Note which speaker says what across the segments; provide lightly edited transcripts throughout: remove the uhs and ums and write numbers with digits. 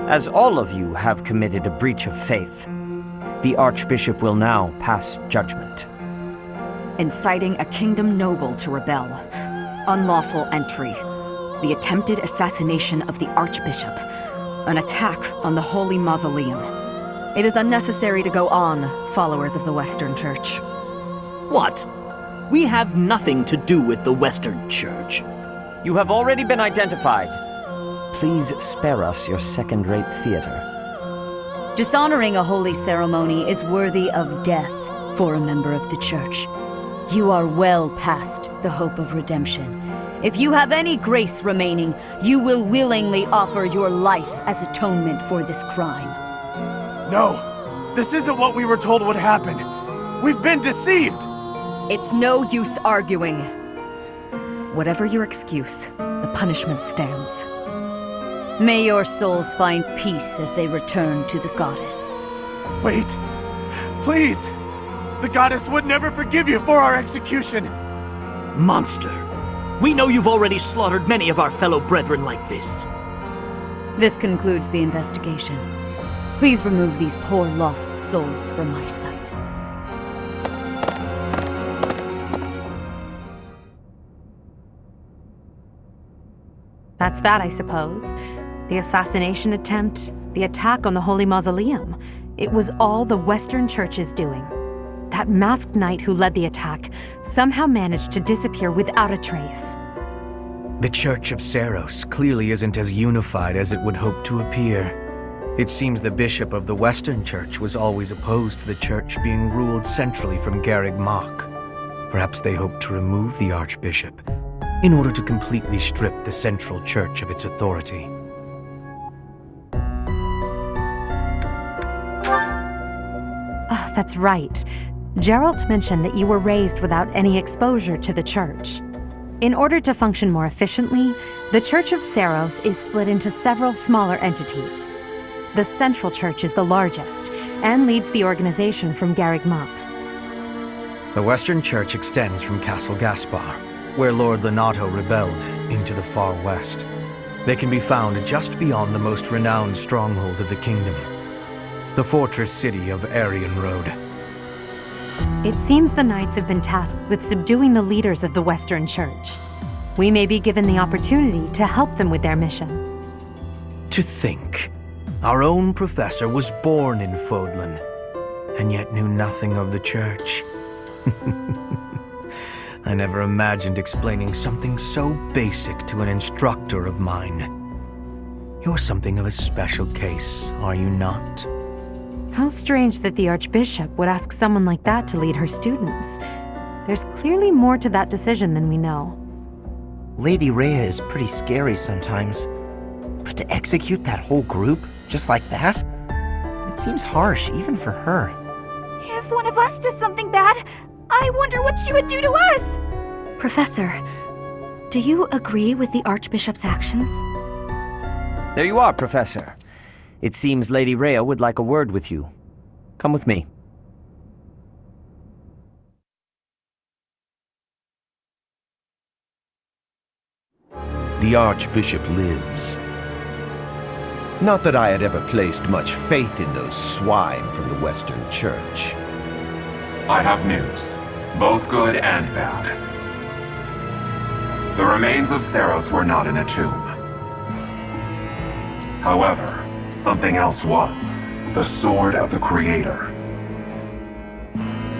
Speaker 1: As all of you have committed a breach of faith, the Archbishop will now pass judgment.
Speaker 2: Inciting a kingdom noble to rebel. Unlawful entry. The attempted assassination of the Archbishop. An attack on the Holy Mausoleum. It is unnecessary to go on, followers of the Western Church.
Speaker 3: What? We have nothing to do with the Western Church.
Speaker 1: You have already been identified. Please spare us your second-rate theater.
Speaker 4: Dishonoring a holy ceremony is worthy of death for a member of the Church. You are well past the hope of redemption. If you have any grace remaining, you will willingly offer your life as atonement for this crime.
Speaker 5: No! This isn't what we were told would happen! We've been deceived!
Speaker 2: It's no use arguing. Whatever your excuse, the punishment stands.
Speaker 4: May your souls find peace as they return to the goddess.
Speaker 5: Wait! Please! The goddess would never forgive you for our execution!
Speaker 3: Monster! We know you've already slaughtered many of our fellow brethren like this.
Speaker 4: This concludes the investigation. Please remove these poor lost souls from my sight.
Speaker 6: That's that, I suppose. The assassination attempt, the attack on the Holy Mausoleum. It was all the Western Church's doing. That masked knight who led the attack somehow managed to disappear without a trace.
Speaker 7: The Church of Serous clearly isn't as unified as it would hope to appear. It seems the bishop of the Western Church was always opposed to the Church being ruled centrally from Garreg Mach. Perhaps they hoped to remove the Archbishop in order to completely strip the Central Church of its authority.
Speaker 6: Oh, that's right. Geralt mentioned that you were raised without any exposure to the Church. In order to function more efficiently, the Church of Serous is split into several smaller entities. The Central Church is the largest, and leads the organization from Garreg Mach.
Speaker 7: The Western Church extends from Castle Gaspar, where Lord Lenato rebelled, into the far west. They can be found just beyond the most renowned stronghold of the kingdom, the fortress city of Aryan Road.
Speaker 6: It seems the knights have been tasked with subduing the leaders of the Western Church. We may be given the opportunity to help them with their mission.
Speaker 7: To think, our own professor was born in Fodlan, and yet knew nothing of the Church. I never imagined explaining something so basic to an instructor of mine. You're something of a special case, are you not?
Speaker 6: How strange that the Archbishop would ask someone like that to lead her students. There's clearly more to that decision than we know.
Speaker 8: Lady Rhea is pretty scary sometimes. But to execute that whole group, just like that? It seems harsh, even for her.
Speaker 9: If one of us does something bad, I wonder what she would do to us!
Speaker 2: Professor, do you agree with the Archbishop's actions?
Speaker 1: There you are, Professor. It seems Lady Rhea would like a word with you. Come with me.
Speaker 10: The Archbishop lives. Not that I had ever placed much faith in those swine from the Western Church.
Speaker 11: I have news, both good and bad. The remains of Serous were not in a tomb. However, something else was. The Sword of the Creator.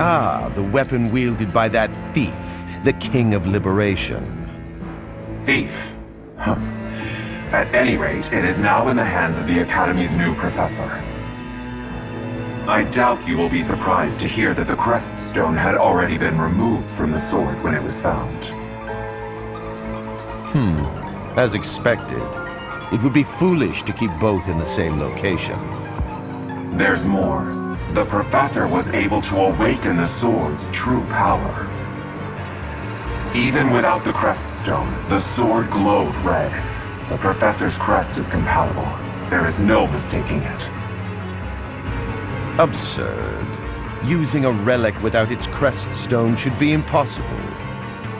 Speaker 10: Ah, the weapon wielded by that thief, the King of Liberation.
Speaker 11: Thief? Huh. At any rate, it is now in the hands of the Academy's new professor. I doubt you will be surprised to hear that the Crest Stone had already been removed from the sword when it was found.
Speaker 10: As expected. It would be foolish to keep both in the same location.
Speaker 11: There's more. The professor was able to awaken the sword's true power. Even without the Crest Stone, the sword glowed red. The professor's crest is compatible. There is no mistaking it.
Speaker 10: Absurd. Using a relic without its Crest Stone should be impossible.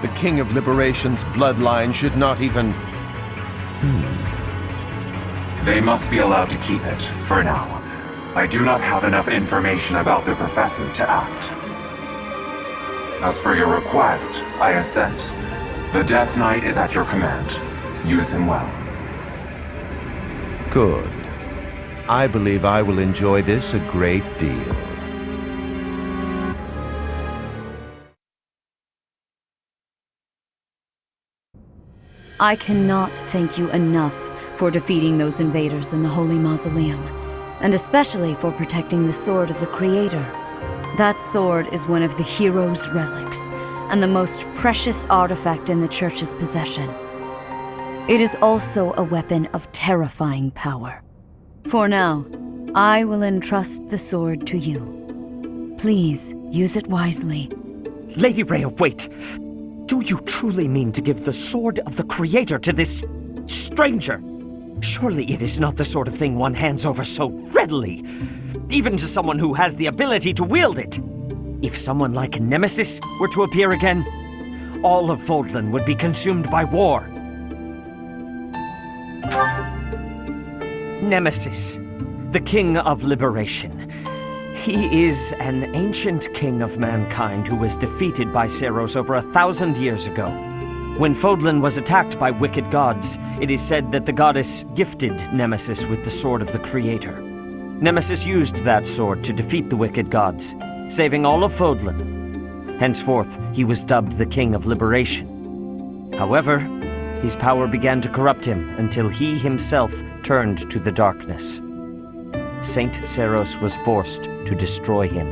Speaker 10: The King of Liberation's bloodline should not even...
Speaker 11: They must be allowed to keep it, for now. I do not have enough information about the Professor to act. As for your request, I assent. The Death Knight is at your command. Use him well.
Speaker 10: Good. I believe I will enjoy this a great deal.
Speaker 4: I cannot thank you enough for defeating those invaders in the Holy Mausoleum, and especially for protecting the Sword of the Creator. That sword is one of the hero's relics, and the most precious artifact in the Church's possession. It is also a weapon of terrifying power. For now, I will entrust the sword to you. Please, use it wisely.
Speaker 1: Lady Rhea, wait! Do you truly mean to give the Sword of the Creator to this stranger? Surely it is not the sort of thing one hands over so readily, even to someone who has the ability to wield it. If someone like Nemesis were to appear again, all of Fodlan would be consumed by war. Nemesis, the King of Liberation. He is an ancient king of mankind who was defeated by Serous over 1,000 years ago. When Fodlan was attacked by wicked gods, it is said that the goddess gifted Nemesis with the Sword of the Creator. Nemesis used that sword to defeat the wicked gods, saving all of Fodlan. Henceforth, he was dubbed the King of Liberation. However, his power began to corrupt him until he himself turned to the darkness. Saint Serous was forced to destroy him.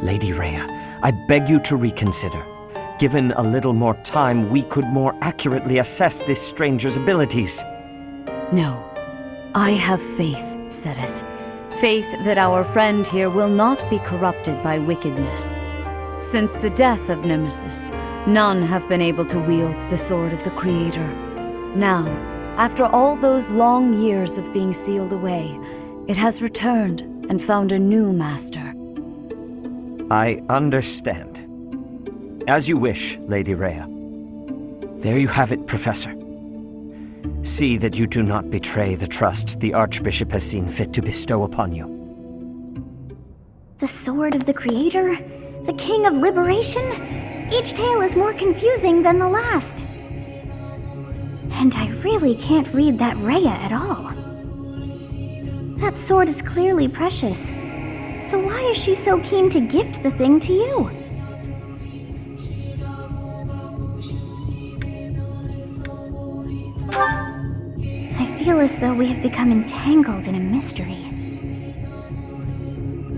Speaker 1: Lady Rhea, I beg you to reconsider. Given a little more time, we could more accurately assess this stranger's abilities.
Speaker 4: No. I have faith, Sereth. Faith that our friend here will not be corrupted by wickedness. Since the death of Nemesis, none have been able to wield the Sword of the Creator. Now, after all those long years of being sealed away, it has returned and found a new master.
Speaker 1: I understand. As you wish, Lady Rhea. There you have it, Professor. See that you do not betray the trust the Archbishop has seen fit to bestow upon you.
Speaker 9: The Sword of the Creator? The King of Liberation? Each tale is more confusing than the last. And I really can't read that Rhea at all. That sword is clearly precious. So why is she so keen to gift the thing to you? I feel as though we have become entangled in a mystery.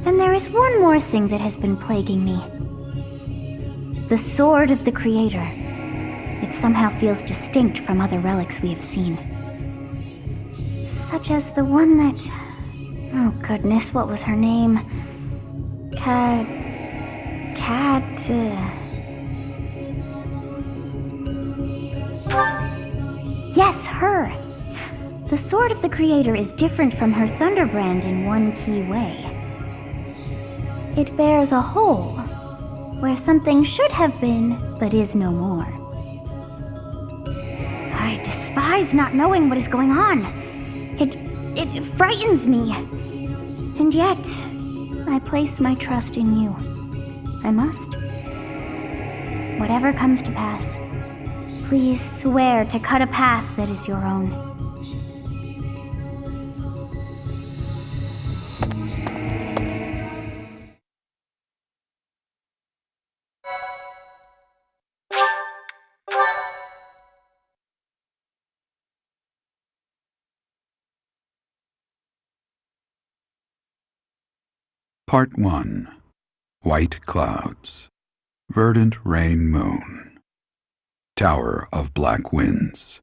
Speaker 9: And there is one more thing that has been plaguing me. The Sword of the Creator. It somehow feels distinct from other relics we have seen. Such as the one that... Oh goodness, what was her name? Yes, her! The Sword of the Creator is different from her Thunderbrand in one key way. It bears a hole, where something should have been, but is no more. I despise not knowing what is going on. It frightens me. And yet, I place my trust in you. I must. Whatever comes to pass, please swear to cut a path that is your own.
Speaker 12: Part 1. White Clouds. Verdant Rain Moon. Tower of Black Winds.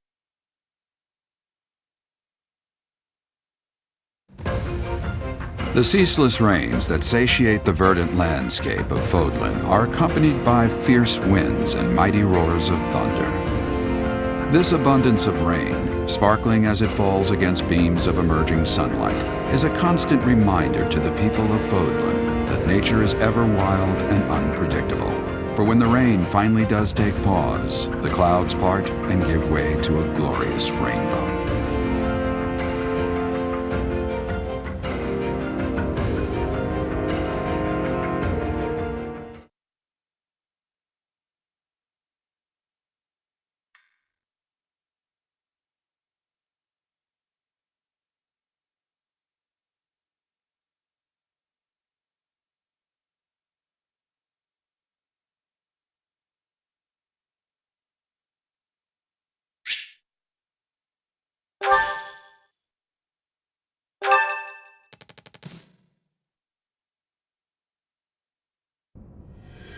Speaker 12: The ceaseless rains that satiate the verdant landscape of Fodlan are accompanied by fierce winds and mighty roars of thunder. This abundance of rain, sparkling as it falls against beams of emerging sunlight, is a constant reminder to the people of Fodlan that nature is ever wild and unpredictable. For when the rain finally does take pause, the clouds part and give way to a glorious rainbow.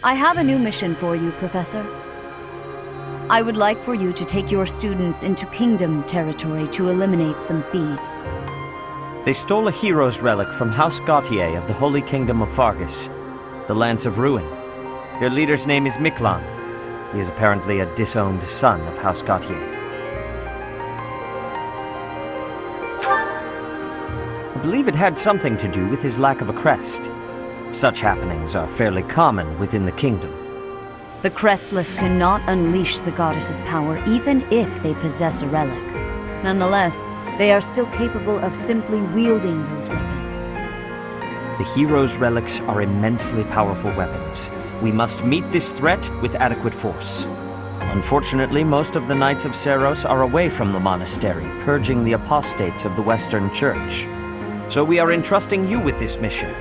Speaker 4: I have a new mission for you, Professor. I would like for you to take your students into Kingdom territory to eliminate some thieves.
Speaker 1: They stole a hero's relic from House Gautier of the Holy Kingdom of Fargus, the Lance of Ruin. Their leader's name is Miklan. He is apparently a disowned son of House Gautier. I believe it had something to do with his lack of a crest. Such happenings are fairly common within the kingdom.
Speaker 4: The Crestless cannot unleash the goddess's power even if they possess a relic. Nonetheless, they are still capable of simply wielding those weapons.
Speaker 1: The hero's relics are immensely powerful weapons. We must meet this threat with adequate force. Unfortunately, most of the Knights of Serous are away from the monastery, purging the apostates of the Western Church. So we are entrusting you with this mission.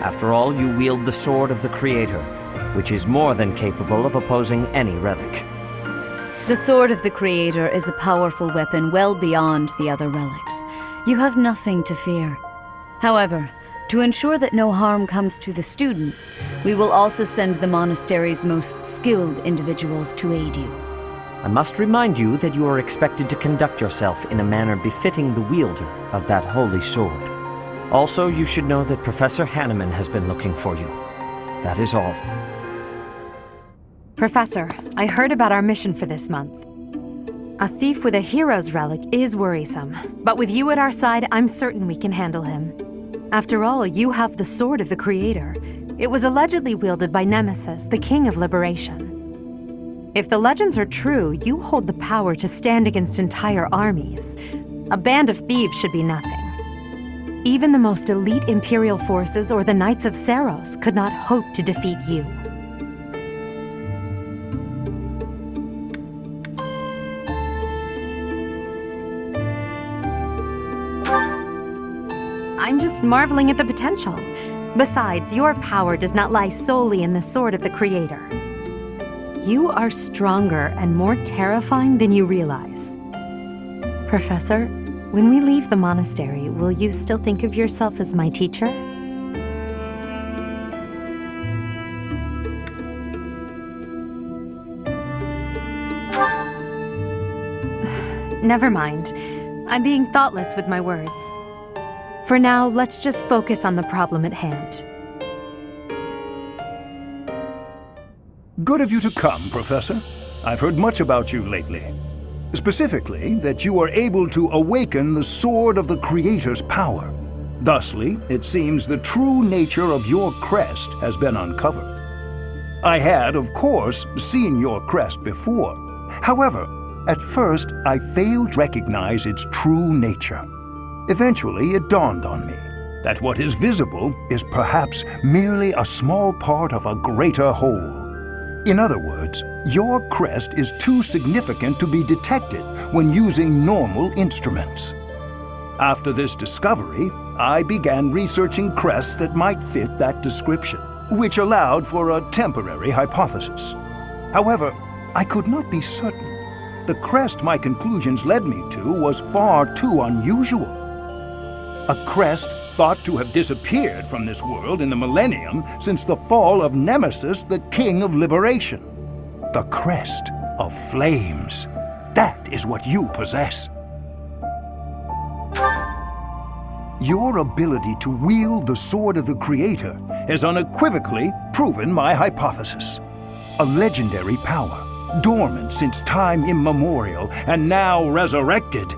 Speaker 1: After all, you wield the Sword of the Creator, which is more than capable of opposing any relic.
Speaker 4: The Sword of the Creator is a powerful weapon well beyond the other relics. You have nothing to fear. However, to ensure that no harm comes to the students, we will also send the monastery's most skilled individuals to aid you.
Speaker 1: I must remind you that you are expected to conduct yourself in a manner befitting the wielder of that holy sword. Also, you should know that Professor Hanneman has been looking for you. That is all.
Speaker 6: Professor, I heard about our mission for this month. A thief with a hero's relic is worrisome, but with you at our side, I'm certain we can handle him. After all, you have the Sword of the Creator. It was allegedly wielded by Nemesis, the King of Liberation. If the legends are true, you hold the power to stand against entire armies. A band of thieves should be nothing. Even the most elite Imperial forces or the Knights of Serous could not hope to defeat you. I'm just marveling at the potential. Besides, your power does not lie solely in the Sword of the Creator. You are stronger and more terrifying than you realize. Professor, when we leave the monastery, will you still think of yourself as my teacher? Never mind. I'm being thoughtless with my words. For now, let's just focus on the problem at hand.
Speaker 13: Good of you to come, Professor. I've heard much about you lately. Specifically, that you are able to awaken the Sword of the Creator's power. Thusly, it seems the true nature of your crest has been uncovered. I had, of course, seen your crest before. However, at first, I failed to recognize its true nature. Eventually, it dawned on me that what is visible is perhaps merely a small part of a greater whole. In other words, your crest is too significant to be detected when using normal instruments. After this discovery, I began researching crests that might fit that description, which allowed for a temporary hypothesis. However, I could not be certain. The crest my conclusions led me to was far too unusual. A crest thought to have disappeared from this world in the millennium since the fall of Nemesis, the King of Liberation. The Crest of Flames. That is what you possess. Your ability to wield the Sword of the Creator has unequivocally proven my hypothesis. A legendary power, dormant since time immemorial and now resurrected.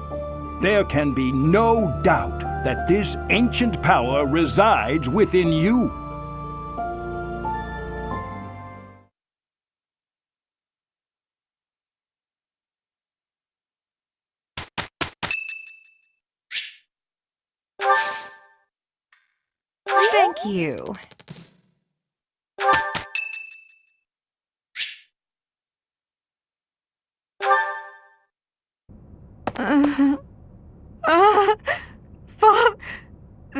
Speaker 13: There can be no doubt that this ancient power resides within you.
Speaker 2: Thank you.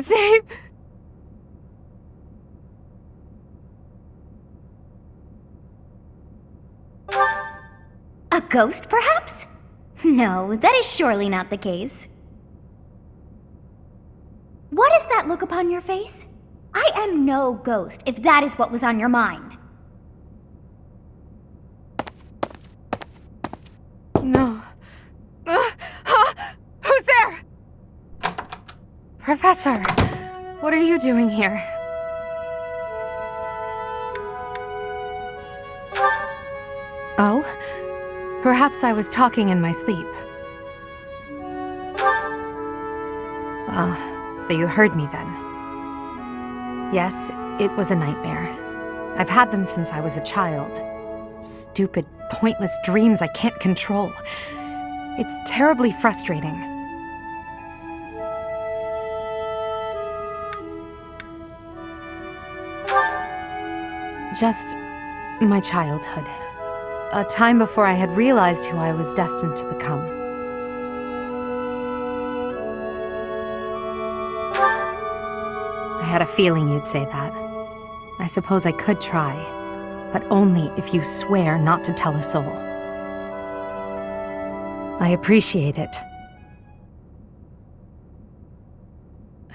Speaker 2: Save...
Speaker 9: A ghost, perhaps? No, that is surely not the case. What is that look upon your face? I am no ghost, if that is what was on your mind.
Speaker 6: Professor, what are you doing here? Oh? Perhaps I was talking in my sleep. So you heard me then. Yes, it was a nightmare. I've had them since I was a child. Stupid, pointless dreams I can't control. It's terribly frustrating. Just my childhood. A time before I had realized who I was destined to become. I had a feeling you'd say that. I suppose I could try, but only if you swear not to tell a soul. I appreciate it.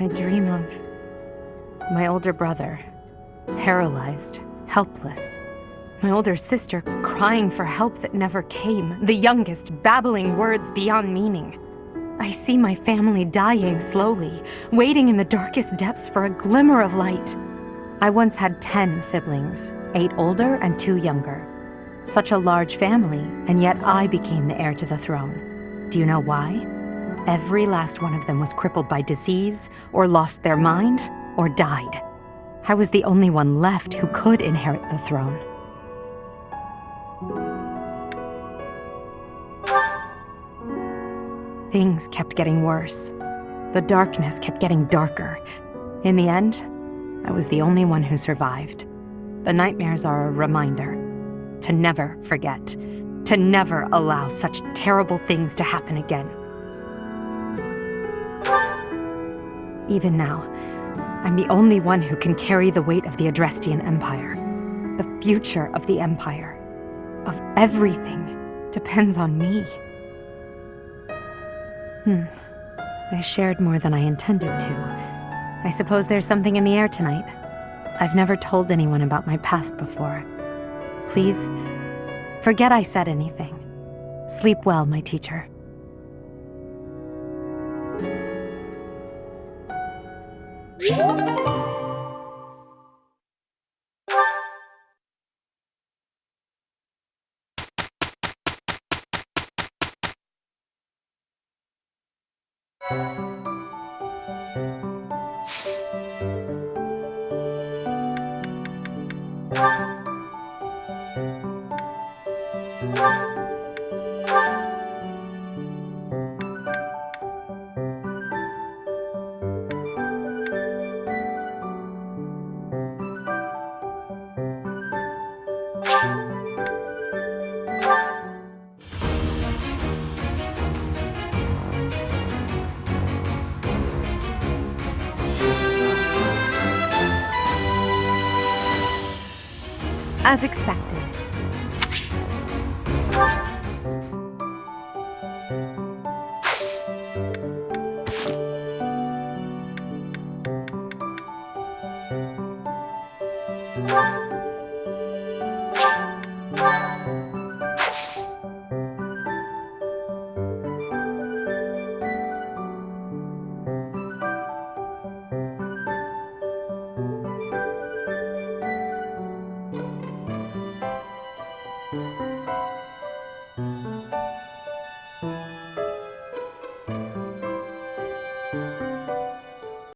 Speaker 6: I dream of my older brother, paralyzed, helpless. My older sister crying for help that never came. The youngest babbling words beyond meaning. I see my family dying slowly, waiting in the darkest depths for a glimmer of light. I once had 10 siblings, 8 older and 2 younger. Such a large family, and yet I became the heir to the throne. Do you know why? Every last one of them was crippled by disease, or lost their mind, or died. I was the only one left who could inherit the throne. Things kept getting worse. The darkness kept getting darker. In the end, I was the only one who survived. The nightmares are a reminder to never forget, to never allow such terrible things to happen again. Even now, I'm the only one who can carry the weight of the Adrestian Empire. The future of the Empire, of everything, depends on me. I shared more than I intended to. I suppose there's something in the air tonight. I've never told anyone about my past before. Please, forget I said anything. Sleep well, my teacher. As expected,